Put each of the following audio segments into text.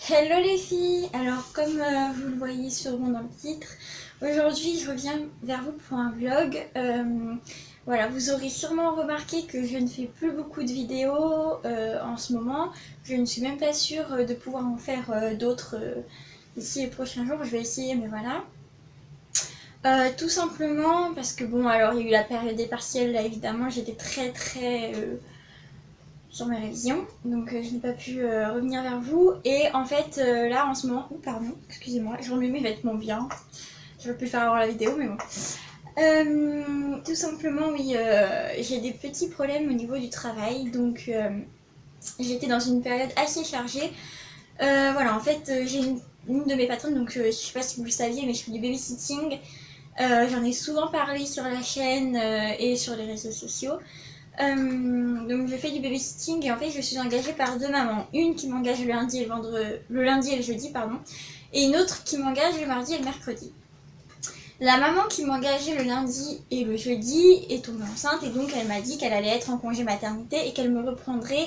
Hello les filles. Alors comme vous le voyez sûrement dans le titre, aujourd'hui je reviens vers vous pour un vlog. Voilà, vous aurez sûrement remarqué que je ne fais plus beaucoup de vidéos en ce moment. Je ne suis même pas sûre de pouvoir en faire d'autres d'ici les prochains jours. Je vais essayer, mais voilà. Tout simplement parce que bon, alors il y a eu la période des partiels là, évidemment j'étais très sur mes révisions, donc je n'ai pas pu revenir vers vous. Et en fait, là en ce moment, pardon, excusez-moi, je remets mes vêtements bien. Je vais plus le faire avant la vidéo, mais bon. Tout simplement, oui, j'ai des petits problèmes au niveau du travail, donc j'étais dans une période assez chargée. Voilà, en fait, j'ai une de mes patronnes, donc je sais pas si vous le saviez, mais je fais du babysitting. J'en ai souvent parlé sur la chaîne et sur les réseaux sociaux. Donc je fais du babysitting et en fait je suis engagée par deux mamans. Une qui m'engage le lundi et le lundi et le jeudi, pardon, et une autre qui m'engage le mardi et le mercredi. La maman qui m'engageait le lundi et le jeudi est tombée enceinte et donc elle m'a dit qu'elle allait être en congé maternité et qu'elle me reprendrait.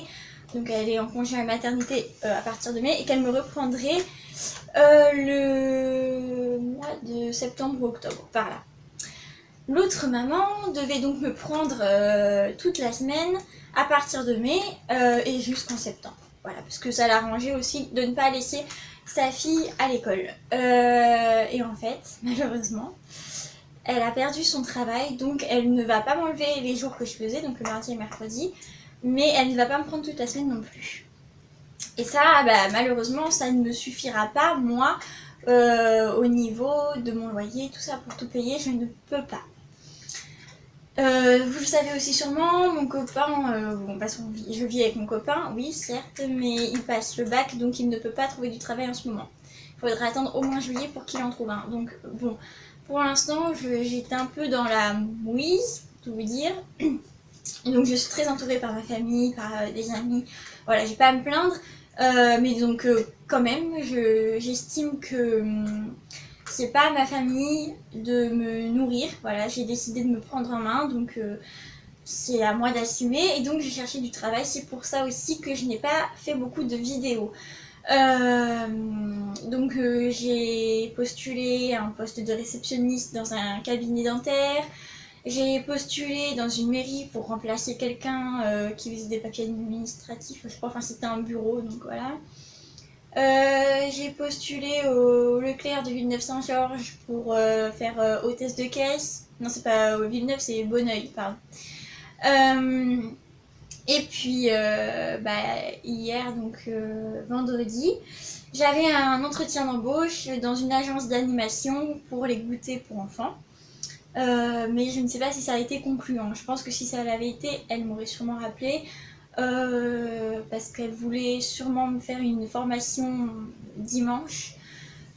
Donc elle est en congé maternité à partir de mai et qu'elle me reprendrait le mois de septembre ou octobre, par là. L'autre maman devait donc me prendre toute la semaine à partir de mai et jusqu'en septembre. Voilà, parce que ça l'arrangeait aussi de ne pas laisser sa fille à l'école. Et en fait, malheureusement, elle a perdu son travail, donc elle ne va pas m'enlever les jours que je faisais, donc le mardi et le mercredi, mais elle ne va pas me prendre toute la semaine non plus. Et ça, bah, malheureusement, ça ne me suffira pas, moi, au niveau de mon loyer, tout ça, pour tout payer, je ne peux pas. Vous le savez aussi sûrement, mon copain, bon, parce que je vis avec mon copain, oui certes, mais il passe le bac, donc il ne peut pas trouver du travail en ce moment. Il faudra attendre au moins juillet pour qu'il en trouve un. Donc bon, pour l'instant, j'étais un peu dans la mouise, pour tout vous dire. Et donc je suis très entourée par ma famille, par des amis. Voilà, j'ai pas à me plaindre, mais donc quand même, j'estime que c'est pas à ma famille de me nourrir. Voilà, j'ai décidé de me prendre en main, donc c'est à moi d'assumer. Et donc j'ai cherché du travail. C'est pour ça aussi que je n'ai pas fait beaucoup de vidéos. Donc j'ai postulé un poste de réceptionniste dans un cabinet dentaire. J'ai postulé dans une mairie pour remplacer quelqu'un qui faisait des papiers administratifs, je crois, enfin c'était un bureau, donc voilà. J'ai postulé au Leclerc de Villeneuve-Saint-Georges pour faire hôtesse de caisse. Non, c'est pas Villeneuve, c'est Bonneuil, pardon. Et puis, hier, donc vendredi, j'avais un entretien d'embauche dans une agence d'animation pour les goûters pour enfants. Mais je ne sais pas si ça a été concluant. Je pense que si ça l'avait été, elle m'aurait sûrement rappelé. Parce qu'elle voulait sûrement me faire une formation dimanche.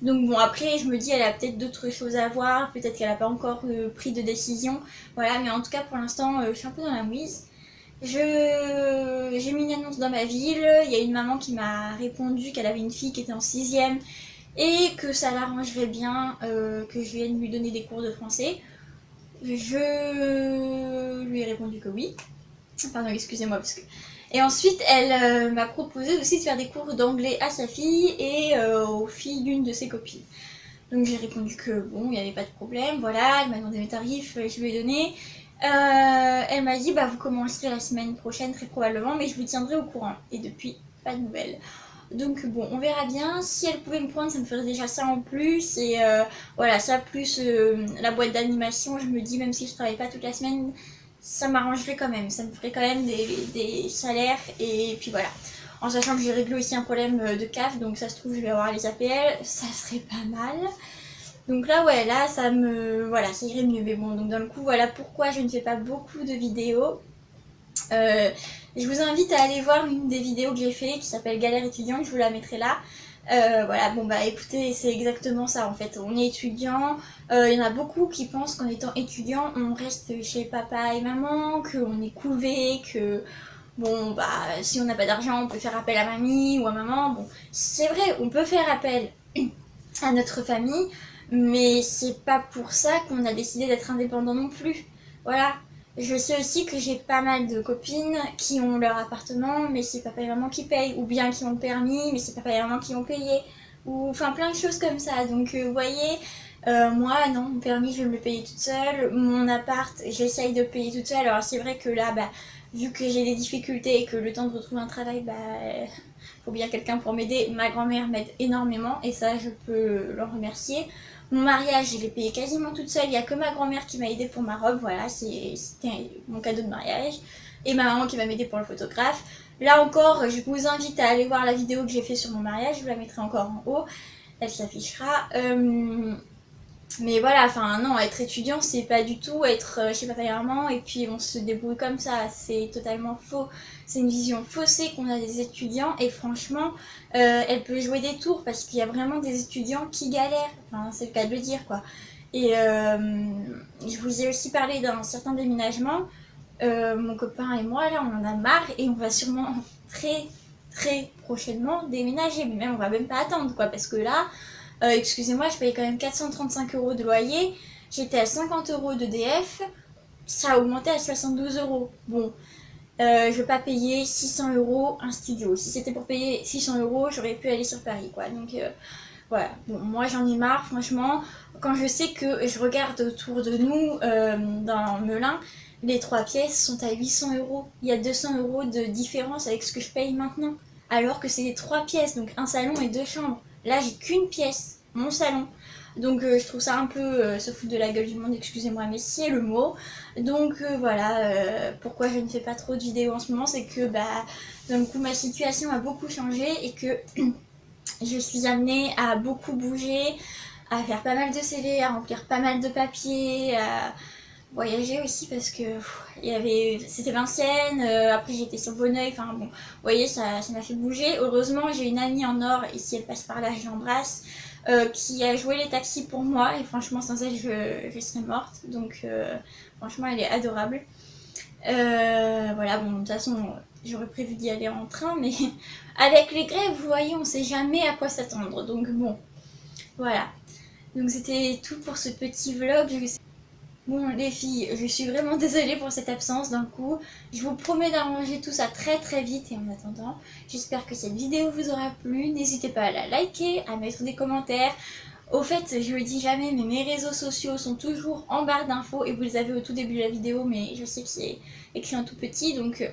Donc bon, après je me dis elle a peut-être d'autres choses à voir, peut-être qu'elle n'a pas encore pris de décision. Voilà, mais en tout cas pour l'instant je suis un peu dans la mouise. J'ai mis une annonce dans ma ville, il y a une maman qui m'a répondu qu'elle avait une fille qui était en 6ème et que ça l'arrangerait bien que je vienne lui donner des cours de français. Je lui ai répondu que oui. Pardon, excusez-moi parce que... Et ensuite, elle m'a proposé aussi de faire des cours d'anglais à sa fille et aux filles d'une de ses copines. Donc j'ai répondu que bon, il n'y avait pas de problème, voilà, elle m'a demandé mes tarifs, je lui ai donné. Elle m'a dit, bah vous commencerez la semaine prochaine très probablement, mais je vous tiendrai au courant. Et depuis, pas de nouvelles. Donc bon, on verra bien. Si elle pouvait me prendre, ça me ferait déjà ça en plus. Et voilà, ça plus la boîte d'animation, je me dis, même si je travaille pas toute la semaine, ça m'arrangerait quand même. Ça me ferait quand même des salaires. Et puis voilà. En sachant que j'ai réglé aussi un problème de CAF, donc ça se trouve, je vais avoir les APL. Ça serait pas mal. Donc là, ouais, là, voilà, ça irait mieux. Mais bon, donc d'un coup, voilà pourquoi je ne fais pas beaucoup de vidéos. Je vous invite à aller voir une des vidéos que j'ai fait qui s'appelle Galère étudiante, je vous la mettrai là. Voilà, bon bah écoutez, c'est exactement ça en fait. On est étudiant, il y en a beaucoup qui pensent qu'en étant étudiant, on reste chez papa et maman, qu'on est couvé, que bon bah si on n'a pas d'argent, on peut faire appel à mamie ou à maman. Bon, c'est vrai, on peut faire appel à notre famille, mais c'est pas pour ça qu'on a décidé d'être indépendant non plus. Voilà. Je sais aussi que j'ai pas mal de copines qui ont leur appartement, mais c'est papa et maman qui payent, ou bien qui ont le permis, mais c'est papa et maman qui ont payé, ou enfin plein de choses comme ça. Donc vous voyez, moi non, mon permis je vais me le payer toute seule, mon appart j'essaye de le payer toute seule. Alors c'est vrai que là, vu que j'ai des difficultés et que le temps de retrouver un travail, faut bien quelqu'un pour m'aider. Ma grand-mère m'aide énormément et ça je peux l'en remercier. Mon mariage, je l'ai payé quasiment toute seule. Il n'y a que ma grand-mère qui m'a aidée pour ma robe. Voilà, c'était mon cadeau de mariage. Et ma maman qui va m'aider pour le photographe. Là encore, je vous invite à aller voir la vidéo que j'ai fait sur mon mariage. Je vous la mettrai encore en haut. Elle s'affichera. Mais voilà, enfin non, être étudiant, c'est pas du tout être chez papa et maman et puis on se débrouille comme ça. C'est totalement faux. C'est une vision faussée qu'on a des étudiants et franchement, elle peut jouer des tours parce qu'il y a vraiment des étudiants qui galèrent. Enfin, c'est le cas de le dire, quoi. Et je vous ai aussi parlé d'un certain déménagement. Mon copain et moi, là, on en a marre et on va sûrement très prochainement déménager. Mais même, on va même pas attendre, quoi, parce que là... excusez-moi, je payais quand même 435 € de loyer, j'étais à 50 € d'EDF, ça a augmenté à 72 €. Bon, je vais pas payer 600 € un studio. Si c'était pour payer 600 €, j'aurais pu aller sur Paris, quoi. Donc voilà, bon, moi j'en ai marre, franchement. Quand je sais que je regarde autour de nous, dans Melun, les 3 pièces sont à 800 €. Il y a 200 € de différence avec ce que je paye maintenant. Alors que c'est les 3 pièces, donc un salon et 2 chambres. Là, j'ai qu'une pièce, mon salon. Donc je trouve ça un peu se foutre de la gueule du monde, excusez-moi, mais c'est le mot. Donc voilà, pourquoi je ne fais pas trop de vidéos en ce moment, c'est que d'un coup ma situation a beaucoup changé et que je suis amenée à beaucoup bouger, à faire pas mal de CV, à remplir pas mal de papiers, à voyager aussi parce que c'était Vincennes, après j'étais sur Bonneuil, enfin bon, vous voyez, ça m'a fait bouger. Heureusement, j'ai une amie en or, et si elle passe par là, je l'embrasse, qui a joué les taxis pour moi, et franchement, sans elle, je serais morte. Donc, franchement, elle est adorable. Voilà, bon, de toute façon, j'aurais prévu d'y aller en train, mais avec les grèves, vous voyez, on sait jamais à quoi s'attendre. Donc, bon, voilà. Donc, c'était tout pour ce petit vlog. Bon les filles, je suis vraiment désolée pour cette absence d'un coup. Je vous promets d'arranger tout ça très vite et en attendant, j'espère que cette vidéo vous aura plu. N'hésitez pas à la liker, à mettre des commentaires. Au fait, je le dis jamais, mais mes réseaux sociaux sont toujours en barre d'infos et vous les avez au tout début de la vidéo, mais je sais que c'est écrit en tout petit, donc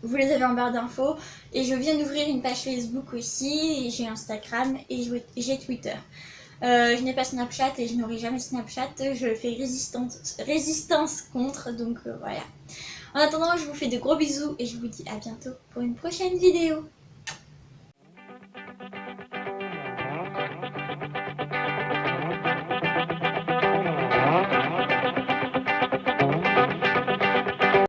vous les avez en barre d'infos. Et je viens d'ouvrir une page Facebook aussi, et j'ai Instagram et j'ai Twitter. Je n'ai pas Snapchat et je n'aurai jamais Snapchat, je fais résistance contre, donc voilà. En attendant, je vous fais de gros bisous et je vous dis à bientôt pour une prochaine vidéo.